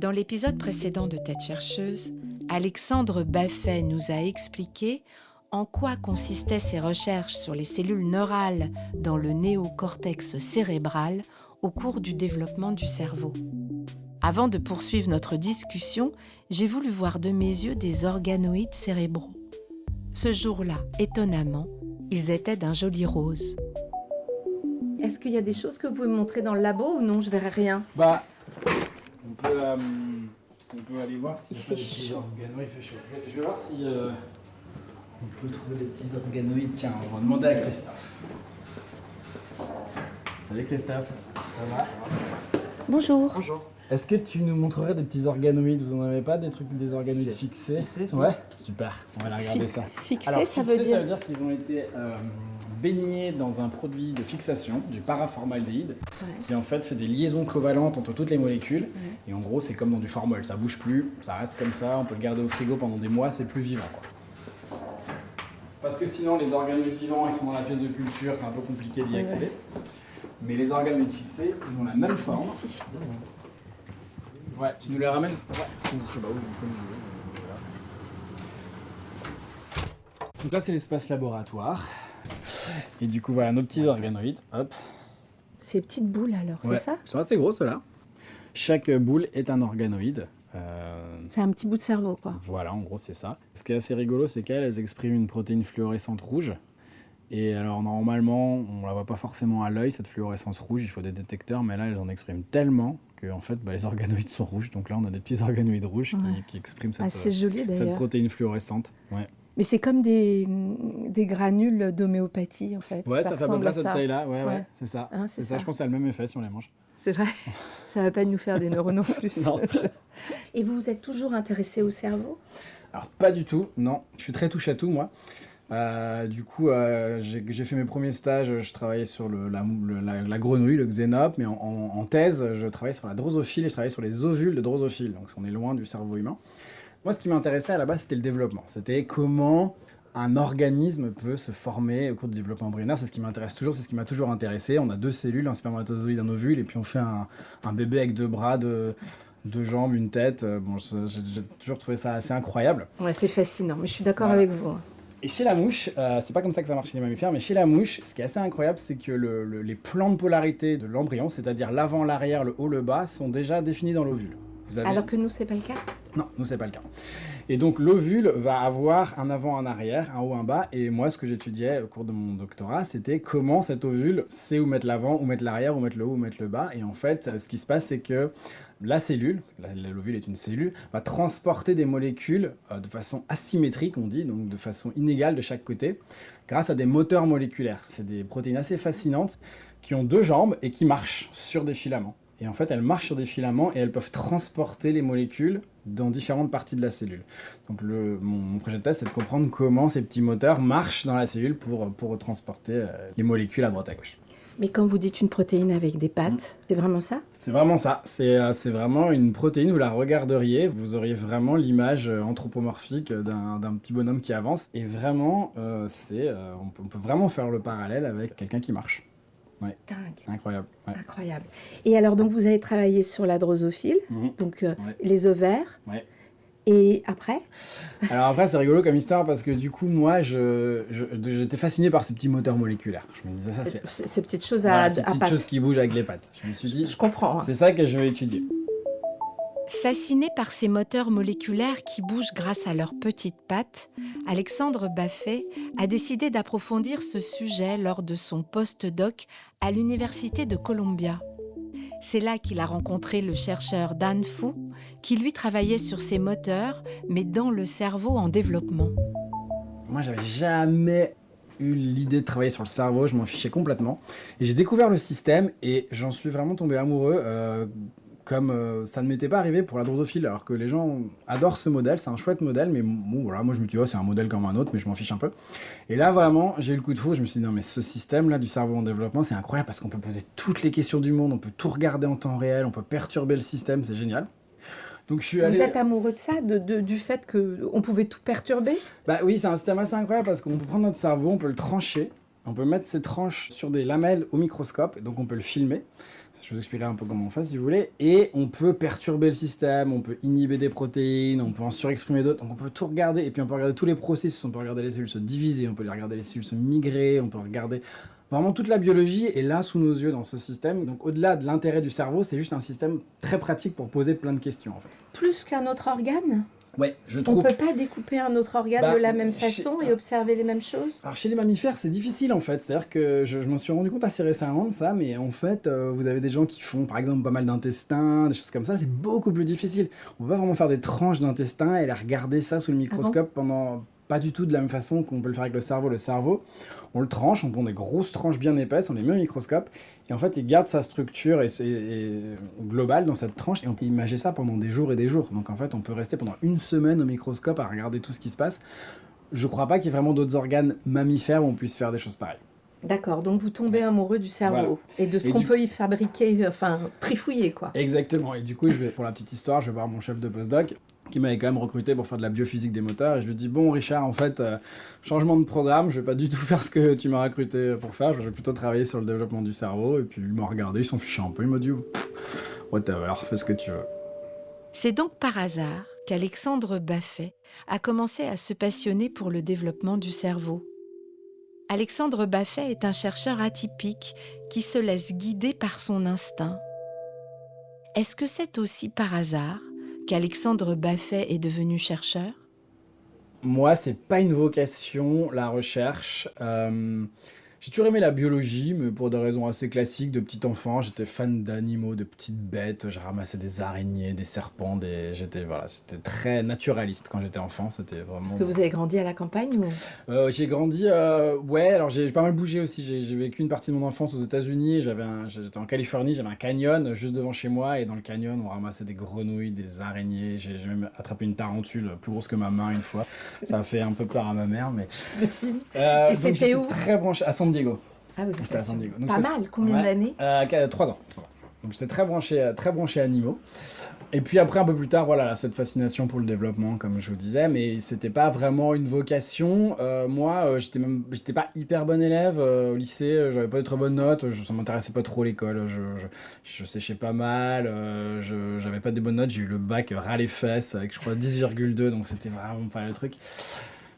Dans l'épisode précédent de Tête chercheuse, Alexandre Baffet nous a expliqué en quoi consistaient ses recherches sur les cellules neurales dans le néocortex cérébral au cours du développement du cerveau. Avant de poursuivre notre discussion, j'ai voulu voir de mes yeux des organoïdes cérébraux. Ce jour-là, étonnamment, ils étaient d'un joli rose. Est-ce qu'il y a des choses que vous pouvez me montrer dans le labo ou non? Je verrai rien. On peut aller voir s'il y a pas des petits organoïdes. Il fait chaud. Je vais voir si on peut trouver des petits organoïdes. Tiens, on va demander à Christophe. Salut Christophe, ça va? Bonjour. Bonjour. Est-ce que tu nous montrerais des petits organoïdes? Vous en avez pas, des organoïdes fixés? Fixés, ouais, super. On va aller regarder ça. Fixé, Alors, ça fixé, veut dire... ça veut dire qu'ils ont été baignés dans un produit de fixation, du paraformaldéhyde, qui en fait des liaisons covalentes entre toutes les molécules. Et en gros, c'est comme dans du formol, ça bouge plus, ça reste comme ça, on peut le garder au frigo pendant des mois, c'est plus vivant, quoi. Parce que sinon, les organoïdes vivants, ils sont dans la pièce de culture, c'est un peu compliqué d'y accéder. Mais les organoïdes fixés, ils ont la même forme. Ouais, tu nous les ramènes? Ouais. Je sais pas où, donc là, c'est l'espace laboratoire. Et du coup, voilà nos petits organoïdes. Hop. Ces petites boules alors, Ouais. c'est ça? Ils sont assez gros, ceux-là. Chaque boule est un organoïde. C'est un petit bout de cerveau, quoi. Voilà, en gros, c'est ça. Ce qui est assez rigolo, c'est qu'elles expriment une protéine fluorescente rouge. Et alors, normalement, on la voit pas forcément à l'œil, cette fluorescence rouge. Il faut des détecteurs, mais là, elles en expriment tellement que, en fait, les organoïdes sont rouges. Donc là, on a des petits organoïdes rouges qui expriment C'est joli, cette protéine fluorescente. Ouais. Mais c'est comme des granules d'homéopathie, en fait. Ouais, ça fait à peu près cette taille-là. Ouais, c'est ça. Hein, c'est ça. Je pense que ça a le même effet si on les mange. C'est vrai. Ça va pas nous faire des neurones en plus. Non. Et vous vous êtes toujours intéressé au cerveau? Alors, pas du tout, non. Je suis très touche à tout, moi. Du coup, j'ai fait mes premiers stages, je travaillais sur la grenouille, le xénope, mais en thèse, je travaillais sur la drosophile et je travaillais sur les ovules de drosophile, donc on est loin du cerveau humain. Moi, ce qui m'intéressait à la base, c'était le développement. C'était comment un organisme peut se former au cours du développement embryonnaire. C'est ce qui m'intéresse toujours, c'est ce qui m'a toujours intéressé. On a 2 cellules, un spermatozoïde, un ovule, et puis on fait un bébé avec 2 bras, 2 jambes, une tête. Bon, j'ai toujours trouvé ça assez incroyable. Ouais, c'est fascinant, mais je suis d'accord avec vous. Et chez la mouche, c'est pas comme ça que ça marche chez les mammifères, mais chez la mouche, ce qui est assez incroyable, c'est que les plans de polarité de l'embryon, c'est-à-dire l'avant, l'arrière, le haut, le bas, sont déjà définis dans l'ovule. Alors que nous, c'est pas le cas? Non, nous, c'est pas le cas. Et donc, l'ovule va avoir un avant, un arrière, un haut, un bas. Et moi, ce que j'étudiais au cours de mon doctorat, c'était comment cet ovule sait où mettre l'avant, où mettre l'arrière, où mettre le haut, où mettre le bas. Et en fait, ce qui se passe, c'est que la cellule, l'ovule est une cellule, va transporter des molécules de façon asymétrique, on dit, donc de façon inégale de chaque côté, grâce à des moteurs moléculaires. C'est des protéines assez fascinantes qui ont 2 jambes et qui marchent sur des filaments. Et en fait, elles marchent sur des filaments et elles peuvent transporter les molécules dans différentes parties de la cellule. Donc mon projet de thèse, c'est de comprendre comment ces petits moteurs marchent dans la cellule pour transporter les molécules à droite à gauche. Mais quand vous dites une protéine avec des pattes, c'est vraiment ça? C'est vraiment ça. C'est vraiment une protéine, vous la regarderiez, vous auriez vraiment l'image anthropomorphique d'un petit bonhomme qui avance. Et vraiment, on peut vraiment faire le parallèle avec quelqu'un qui marche. Ouais. Dingue. Incroyable. Ouais. Incroyable. Et alors, donc, vous avez travaillé sur la drosophile, donc les ovaires. Ouais. Et après? Alors après, c'est rigolo comme histoire parce que du coup, moi, j'étais fasciné par ces petits moteurs moléculaires. Je me disais, ça, c'est... Ces petites choses à ces petites pattes. choses qui bougent avec les pattes. Je me suis dit, je comprends. C'est ça que je vais étudier. Fasciné par ces moteurs moléculaires qui bougent grâce à leurs petites pattes, Alexandre Baffet a décidé d'approfondir ce sujet lors de son post-doc à l'Université de Columbia. C'est là qu'il a rencontré le chercheur Dan Fu, qui lui travaillait sur ces moteurs, mais dans le cerveau en développement. Moi, j'avais jamais eu l'idée de travailler sur le cerveau, je m'en fichais complètement. Et j'ai découvert le système et j'en suis vraiment tombé amoureux. Comme ça ne m'était pas arrivé pour la drosophile, alors que les gens adorent ce modèle, c'est un chouette modèle, mais bon, voilà, moi je me dis, oh, c'est un modèle comme un autre, mais je m'en fiche un peu. Et là, vraiment, j'ai eu le coup de fou, je me suis dit, non, mais ce système-là du cerveau en développement, c'est incroyable parce qu'on peut poser toutes les questions du monde, on peut tout regarder en temps réel, on peut perturber le système, c'est génial. Donc, je suis allé... Vous êtes amoureux de ça, du fait qu'on pouvait tout perturber? Bah oui, c'est un système assez incroyable parce qu'on peut prendre notre cerveau, on peut le trancher, On peut mettre ces tranches sur des lamelles au microscope, donc on peut le filmer. Je vous expliquerai un peu comment on fait si vous voulez. Et on peut perturber le système, on peut inhiber des protéines, on peut en surexprimer d'autres. Donc on peut tout regarder, et puis on peut regarder tous les processus, on peut regarder les cellules se diviser, on peut regarder les cellules se migrer, on peut regarder vraiment toute la biologie est là sous nos yeux dans ce système. Donc au-delà de l'intérêt du cerveau, c'est juste un système très pratique pour poser plein de questions en fait. Plus qu'un autre organe ? Ouais, je On trouve. ne peut pas découper un autre organe de la même façon et observer les mêmes choses ? Alors chez les mammifères, c'est difficile en fait. C'est-à-dire que je m'en suis rendu compte assez récemment de ça, mais en fait, vous avez des gens qui font par exemple pas mal d'intestins, des choses comme ça, c'est beaucoup plus difficile. On peut pas vraiment faire des tranches d'intestin et la regarder ça sous le microscope pendant... Pas du tout de la même façon qu'on peut le faire avec le cerveau. Le cerveau, on le tranche, on prend des grosses tranches bien épaisses, on les met au microscope, et en fait, il garde sa structure et globale dans cette tranche, et on peut imager ça pendant des jours et des jours. Donc en fait, on peut rester pendant une semaine au microscope à regarder tout ce qui se passe. Je crois pas qu'il y ait vraiment d'autres organes mammifères où on puisse faire des choses pareilles. D'accord, donc vous tombez amoureux du cerveau Voilà. et de ce qu'on peut y fabriquer, enfin trifouiller quoi. Exactement, et du coup, pour la petite histoire, je vais voir mon chef de postdoc qui m'avait quand même recruté pour faire de la biophysique des moteurs, et je lui dis, bon Richard, en fait, changement de programme, je vais pas du tout faire ce que tu m'as recruté pour faire, je vais plutôt travailler sur le développement du cerveau, et puis il m'a regardé, il s'en fichait un peu, il m'a dit, whatever, fais ce que tu veux. C'est donc par hasard qu'Alexandre Baffet a commencé à se passionner pour le développement du cerveau. Alexandre Baffet est un chercheur atypique qui se laisse guider par son instinct. Est-ce que c'est aussi par hasard qu'Alexandre Baffet est devenu chercheur ? Moi, c'est pas une vocation, la recherche. J'ai toujours aimé la biologie, mais pour des raisons assez classiques de petit enfant. J'étais fan d'animaux, de petites bêtes. J'ai ramassé des araignées, des serpents. C'était très naturaliste quand j'étais enfant. C'était vraiment... Est-ce que vous avez grandi à la campagne ou... J'ai grandi... ouais, alors j'ai pas mal bougé aussi. J'ai vécu une partie de mon enfance aux États-Unis. J'étais en Californie, j'avais un canyon juste devant chez moi. Et dans le canyon, on ramassait des grenouilles, des araignées. J'ai même attrapé une tarentule plus grosse que ma main une fois. Ça a fait un peu peur à ma mère, mais... Et c'était où ? Très branché à San Diego. Ah, vous êtes à San Diego. Donc, pas mal, combien d'années ? 3 ans. Donc j'étais très branché animaux. Et puis après, un peu plus tard, voilà, cette fascination pour le développement, comme je vous disais, mais c'était pas vraiment une vocation. Moi, j'étais pas hyper bon élève au lycée, j'avais pas de très bonnes notes, ça m'intéressait pas trop l'école, je séchais pas mal, j'avais pas des bonnes notes, j'ai eu le bac ras les fesses avec je crois 10,2, donc c'était vraiment pas le truc.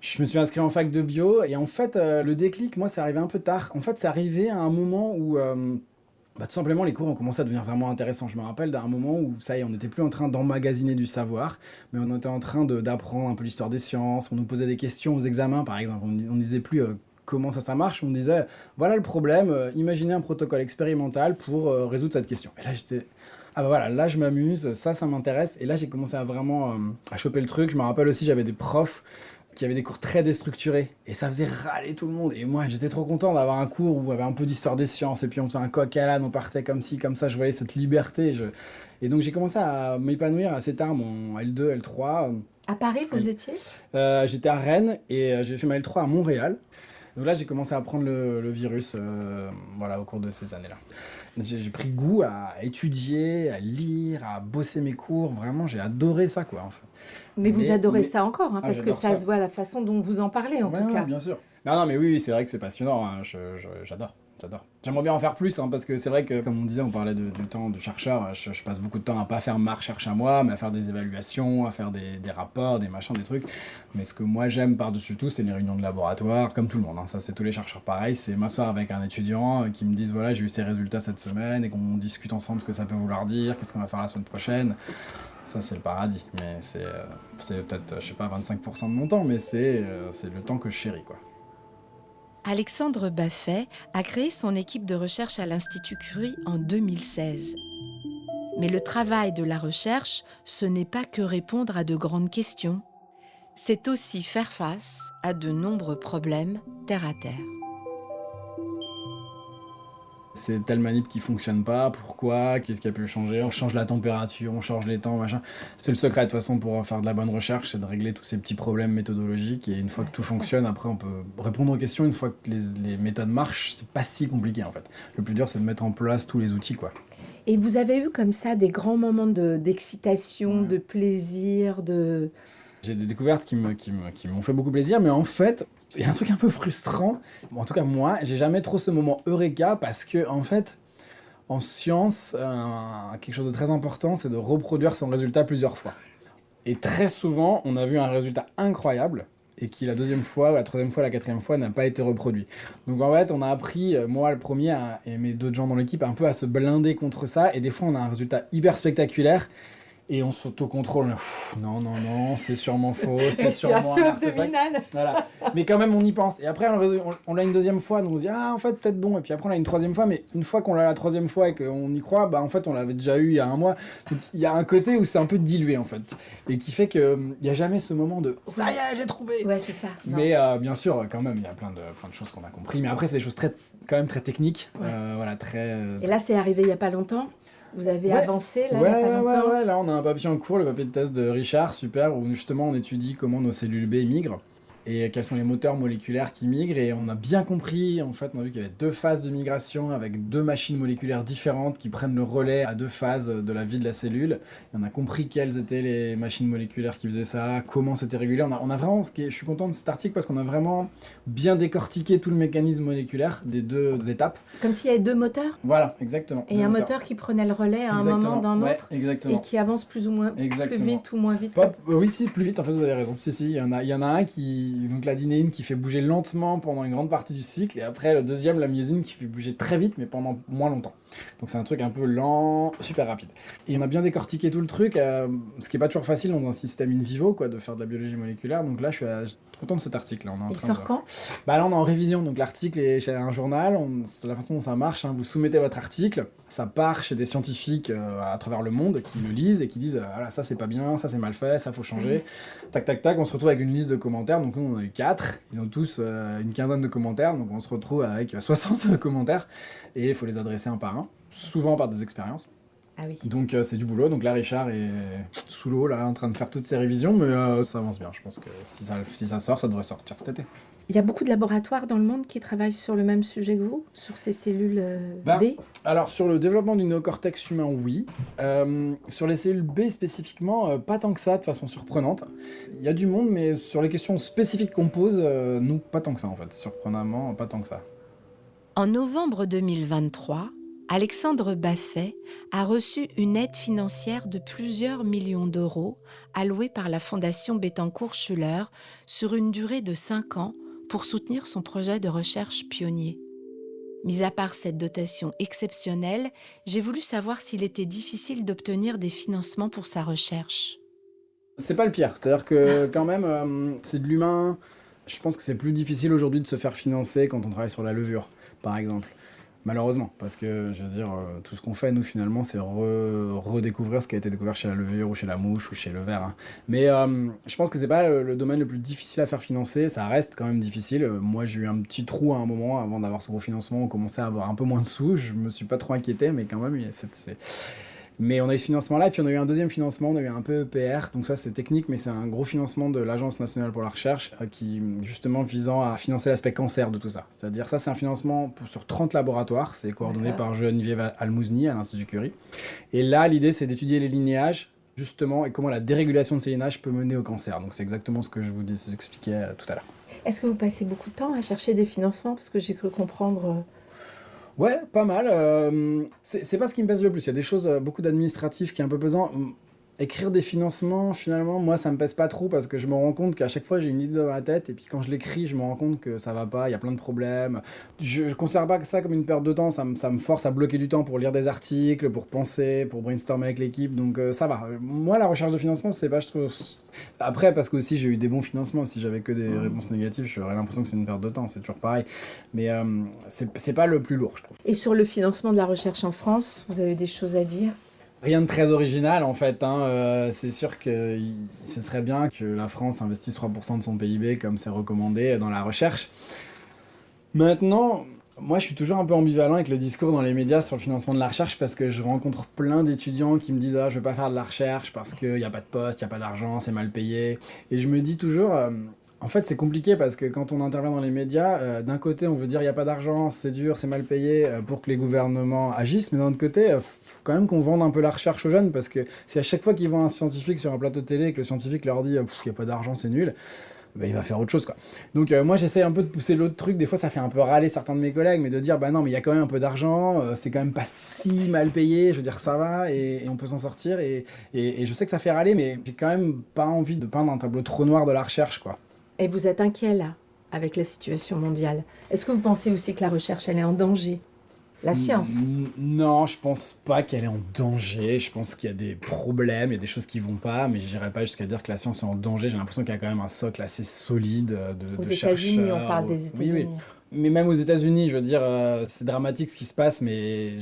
Je me suis inscrit en fac de bio, et en fait, le déclic, moi, c'est arrivé un peu tard. En fait, c'est arrivé à un moment où... tout simplement, les cours ont commencé à devenir vraiment intéressants. Je me rappelle d'un moment où, ça y est, on n'était plus en train d'emmagasiner du savoir, mais on était en train d'apprendre un peu l'histoire des sciences. On nous posait des questions aux examens, par exemple. On ne disait plus comment ça marche. On disait, voilà le problème, imaginez un protocole expérimental pour résoudre cette question. Et là, j'étais... Ah bah voilà, là je m'amuse, ça m'intéresse. Et là, j'ai commencé à vraiment à choper le truc. Je me rappelle aussi, j'avais des profs qui avait des cours très déstructurés, et ça faisait râler tout le monde. Et moi, j'étais trop content d'avoir un cours où il y avait un peu d'histoire des sciences, et puis on faisait un coq à l'âne, on partait comme ci, comme ça, je voyais cette liberté. Et donc j'ai commencé à m'épanouir assez tard, mon L2, L3. À Paris, vous étiez ? J'étais à Rennes, et j'ai fait ma L3 à Montréal. Donc là, j'ai commencé à apprendre le virus voilà, au cours de ces années-là. J'ai pris goût à étudier, à lire, à bosser mes cours. Vraiment, j'ai adoré ça, quoi, en fait. Mais vous adorez ça encore, hein, parce que ça se voit à la façon dont vous en parlez, en tout cas. Oui, bien sûr. Non, mais oui, c'est vrai que c'est passionnant. Hein. J'adore. J'aimerais bien en faire plus, hein, parce que c'est vrai que, comme on disait, on parlait du temps du chercheur. Je passe beaucoup de temps à pas faire ma recherche à moi, mais à faire des évaluations, à faire des rapports, des machins, des trucs. Mais ce que moi j'aime par-dessus tout, c'est les réunions de laboratoire, comme tout le monde. Hein. Ça, c'est tous les chercheurs pareil. C'est m'asseoir avec un étudiant qui me dise voilà, j'ai eu ces résultats cette semaine, et qu'on discute ensemble ce que ça peut vouloir dire, qu'est-ce qu'on va faire la semaine prochaine. Ça, c'est le paradis. Mais c'est peut-être, je sais pas, 25% de mon temps, mais c'est le temps que je chéris, quoi. Alexandre Baffet a créé son équipe de recherche à l'Institut Curie en 2016. Mais le travail de la recherche, ce n'est pas que répondre à de grandes questions. C'est aussi faire face à de nombreux problèmes terre à terre. C'est telle manip qui fonctionne pas, pourquoi, qu'est-ce qui a pu changer, on change la température, on change les temps, machin. C'est le secret de toute façon pour faire de la bonne recherche, c'est de régler tous ces petits problèmes méthodologiques, et une fois que tout fonctionne, après on peut répondre aux questions, une fois que les méthodes marchent, c'est pas si compliqué en fait. Le plus dur c'est de mettre en place tous les outils, quoi. Et vous avez eu comme ça des grands moments d'excitation, de plaisir, de... J'ai des découvertes qui m'ont fait beaucoup plaisir, mais en fait, Il y a un truc un peu frustrant. Bon, en tout cas, moi, j'ai jamais trop ce moment eureka parce que, en fait, en science, quelque chose de très important, c'est de reproduire son résultat plusieurs fois. Et très souvent, on a vu un résultat incroyable et qui, la deuxième fois, la troisième fois, la quatrième fois, n'a pas été reproduit. Donc en fait, on a appris, moi le premier, et mes d'autres gens dans l'équipe, un peu à se blinder contre ça. Et des fois, on a un résultat hyper spectaculaire. Et on s'auto-contrôle. Non, c'est sûrement faux, c'est sûrement un artefact. Voilà. Mais quand même, on y pense. Et après, on l'a une deuxième fois, donc on se dit, ah, en fait, peut-être bon. Et puis après, on l'a une troisième fois, mais une fois qu'on l'a la troisième fois et qu'on y croit, bah, en fait, on l'avait déjà eu il y a un mois. Donc, il y a un côté où c'est un peu dilué, en fait. Et qui fait qu'il n'y a jamais ce moment de, ça y est, j'ai trouvé. Ouais, c'est ça. Mais bien sûr, quand même, il y a plein de choses qu'on a compris. Mais après, c'est des choses quand même très techniques. Ouais. Voilà, très... Et là, c'est arrivé il n'y a pas longtemps. Vous avez avancé là, il n'y a pas longtemps. Ouais, là on a un papier en cours, le papier de thèse de Richard, super, où justement on étudie comment nos cellules B migrent et quels sont les moteurs moléculaires qui migrent. Et on a bien compris, en fait, on a vu qu'il y avait 2 phases de migration avec 2 machines moléculaires différentes qui prennent le relais à 2 phases de la vie de la cellule. Et on a compris quelles étaient les machines moléculaires qui faisaient ça, comment c'était régulé. On a vraiment, je suis content de cet article parce qu'on a vraiment bien décortiqué tout le mécanisme moléculaire des 2 étapes. Comme s'il y avait 2 moteurs. Voilà, exactement. Et un moteur qui prenait le relais à un moment d'un autre. Exactement. Et qui avance plus ou moins plus vite ou moins vite. Oui, si, plus vite, en fait, vous avez raison. Si, il y en a un donc la dynéine qui fait bouger lentement pendant une grande partie du cycle, et après le deuxième, la myosine, qui fait bouger très vite, mais pendant moins longtemps. Donc c'est un truc un peu lent, super rapide. Et on a bien décortiqué tout le truc, ce qui est pas toujours facile dans un système in vivo, quoi, de faire de la biologie moléculaire. Donc là, je suis content de cet article. Là. Il sort quand ? Bah là, on est en révision, donc l'article est chez un journal. La façon dont ça marche, vous soumettez votre article, ça part chez des scientifiques à travers le monde qui le lisent et qui disent voilà, ça c'est pas bien, ça c'est mal fait, ça faut changer. Tac, tac, tac, on se retrouve avec une liste de commentaires. Donc nous, on a eu 4, ils ont tous une quinzaine de commentaires, donc on se retrouve avec 60 commentaires et il faut les adresser un par un, souvent par des expériences. Ah oui. Donc c'est du boulot. Donc là, Richard est sous l'eau, là, en train de faire toutes ses révisions, mais ça avance bien. Je pense que si ça sort, ça devrait sortir cet été. Il y a beaucoup de laboratoires dans le monde qui travaillent sur le même sujet que vous, sur ces cellules B. Alors, sur le développement du néocortex humain, oui. Sur les cellules B spécifiquement, pas tant que ça, de façon surprenante. Il y a du monde, mais sur les questions spécifiques qu'on pose, nous, pas tant que ça, en fait. Surprenamment, pas tant que ça. En novembre 2023, Alexandre Baffet a reçu une aide financière de plusieurs millions d'euros allouée par la Fondation Bettencourt-Schuller sur une durée de 5 ans pour soutenir son projet de recherche pionnier. Mis à part cette dotation exceptionnelle, j'ai voulu savoir s'il était difficile d'obtenir des financements pour sa recherche. C'est pas le pire, c'est-à-dire que quand même, c'est de l'humain. Je pense que c'est plus difficile aujourd'hui de se faire financer quand on travaille sur la levure, par exemple. Malheureusement, parce que, je veux dire, tout ce qu'on fait, nous, finalement, c'est redécouvrir ce qui a été découvert chez la levure, ou chez la mouche, ou chez le ver. Hein. Mais je pense que c'est pas le domaine le plus difficile à faire financer, ça reste quand même difficile. Moi, j'ai eu un petit trou à un moment, avant d'avoir ce gros financement, on commençait à avoir un peu moins de sous, je me suis pas trop inquiété, mais quand même, Mais on a eu ce financement-là, et puis on a eu un deuxième financement, on a eu un peu EPR, donc ça c'est technique, mais c'est un gros financement de l'Agence nationale pour la recherche, qui justement visant à financer l'aspect cancer de tout ça. C'est-à-dire ça c'est un financement sur 30 laboratoires, c'est coordonné par Geneviève Almouzni à l'Institut Curie. Et là l'idée c'est d'étudier les lignéages, justement, et comment la dérégulation de ces lignéages peut mener au cancer. Donc c'est exactement ce que je vous expliquais tout à l'heure. Est-ce que vous passez beaucoup de temps à chercher des financements ? Parce que j'ai cru comprendre... Ouais, pas mal. C'est pas ce qui me pèse le plus. Il y a des choses, beaucoup d'administratifs qui est un peu pesant. Écrire des financements, finalement, moi, ça me pèse pas trop parce que je me rends compte qu'à chaque fois, j'ai une idée dans la tête et puis quand je l'écris, je me rends compte que ça va pas, il y a plein de problèmes. Je considère pas que ça comme une perte de temps, ça me force à bloquer du temps pour lire des articles, pour penser, pour brainstormer avec l'équipe, donc ça va. Moi, la recherche de financement, c'est pas, je trouve... Après, parce que aussi, j'ai eu des bons financements, si j'avais que des réponses négatives, j'aurais l'impression que c'est une perte de temps, c'est toujours pareil. Mais c'est pas le plus lourd, je trouve. Et sur le financement de la recherche en France, vous avez des choses à dire ? Rien de très original en fait, hein. C'est sûr que ce serait bien que la France investisse 3% de son PIB comme c'est recommandé dans la recherche. Maintenant, moi je suis toujours un peu ambivalent avec le discours dans les médias sur le financement de la recherche parce que je rencontre plein d'étudiants qui me disent « Ah, je veux pas faire de la recherche parce qu'il n'y a pas de poste, il n'y a pas d'argent, c'est mal payé ». Et je me dis toujours... En fait, c'est compliqué parce que quand on intervient dans les médias, d'un côté, on veut dire il n'y a pas d'argent, c'est dur, c'est mal payé pour que les gouvernements agissent, mais d'un autre côté, il faut quand même qu'on vende un peu la recherche aux jeunes parce que si à chaque fois qu'ils voient un scientifique sur un plateau de télé et que le scientifique leur dit il n'y a pas d'argent, c'est nul, bah, il va faire autre chose, quoi. Donc moi j'essaie un peu de pousser l'autre truc, des fois ça fait un peu râler certains de mes collègues, mais de dire bah non mais il y a quand même un peu d'argent, c'est quand même pas si mal payé, je veux dire ça va et on peut s'en sortir et je sais que ça fait râler, mais j'ai quand même pas envie de peindre un tableau trop noir de la recherche, quoi. Et vous êtes inquiet là, avec la situation mondiale. Est-ce que vous pensez aussi que la recherche, elle est en danger ? La science ? Non, je pense pas qu'elle est en danger. Je pense qu'il y a des problèmes, il y a des choses qui vont pas, mais j'irai pas jusqu'à dire que la science est en danger. J'ai l'impression qu'il y a quand même un socle assez solide de chercheurs. Aux États-Unis, on parle des États-Unis. Oui. Mais même aux États-Unis, je veux dire, c'est dramatique ce qui se passe, mais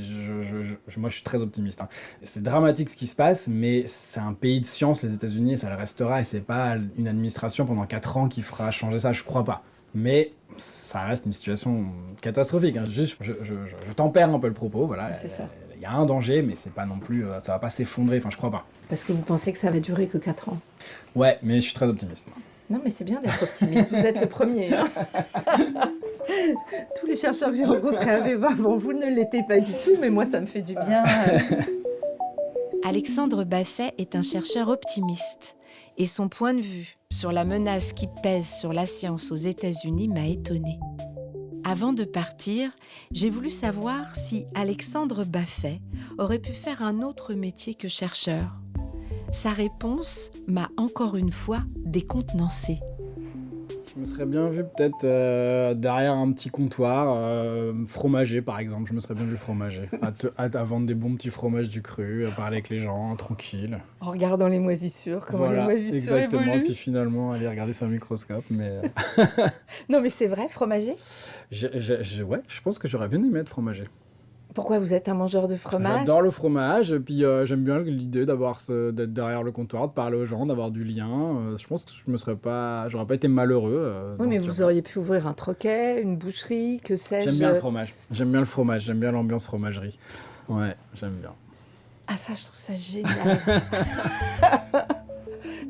moi je suis très optimiste. Hein. C'est dramatique ce qui se passe, mais c'est un pays de science, les États-Unis, ça le restera, et c'est pas une administration pendant 4 ans qui fera changer ça, je crois pas. Mais ça reste une situation catastrophique. Hein. Juste, je tempère un peu le propos. Voilà. C'est ça. Il y a un danger, mais c'est pas non plus, ça va pas s'effondrer. Enfin, je crois pas. Parce que vous pensez que ça va durer que 4 ans. Ouais, mais je suis très optimiste. Moi. Non, mais c'est bien d'être optimiste. Vous êtes le premier. Hein. Tous les chercheurs que j'ai rencontrés avaient bon, vous ne l'étiez pas du tout, mais moi, ça me fait du bien. Alexandre Baffet est un chercheur optimiste. Et son point de vue sur la menace qui pèse sur la science aux États-Unis m'a étonnée. Avant de partir, j'ai voulu savoir si Alexandre Baffet aurait pu faire un autre métier que chercheur. Sa réponse m'a encore une fois décontenancée. Je me serais bien vu peut-être derrière un petit comptoir, fromager par exemple. Je me serais bien vu fromager, à vendre des bons petits fromages du cru, à parler avec les gens, tranquille. En regardant les moisissures, comment voilà, les moisissures exactement. évoluent. Puis finalement, aller regarder sur un microscope. Mais Non, mais c'est vrai, fromager ? ouais, je pense que j'aurais bien aimé être fromager. Pourquoi vous êtes un mangeur de fromage ? J'adore le fromage, et puis j'aime bien l'idée d'être derrière le comptoir, de parler aux gens, d'avoir du lien. Je pense que j'aurais pas été malheureux. Oui, mais vous auriez pu ouvrir un troquet, une boucherie, que sais-je. J'aime bien le fromage. J'aime bien le fromage. J'aime bien l'ambiance fromagerie. Ouais, j'aime bien. Ah ça, je trouve ça génial.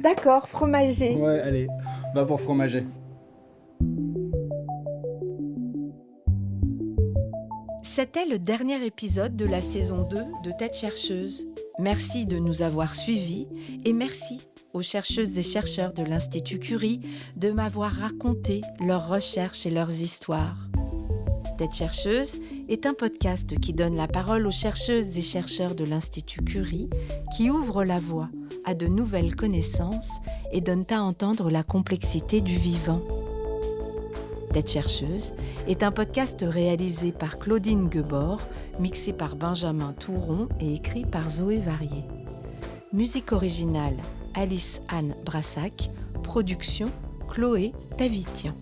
D'accord, fromager. Ouais, allez, va pour fromager. C'était le dernier épisode de la saison 2 de Tête chercheuse. Merci de nous avoir suivis et merci aux chercheuses et chercheurs de l'Institut Curie de m'avoir raconté leurs recherches et leurs histoires. Tête chercheuse est un podcast qui donne la parole aux chercheuses et chercheurs de l'Institut Curie qui ouvrent la voie à de nouvelles connaissances et donnent à entendre la complexité du vivant. Tête chercheuse est un podcast réalisé par Claudine Guebord, mixé par Benjamin Touron et écrit par Zoé Varier. Musique originale Alice Anne Brassac, production Chloé Tavitian.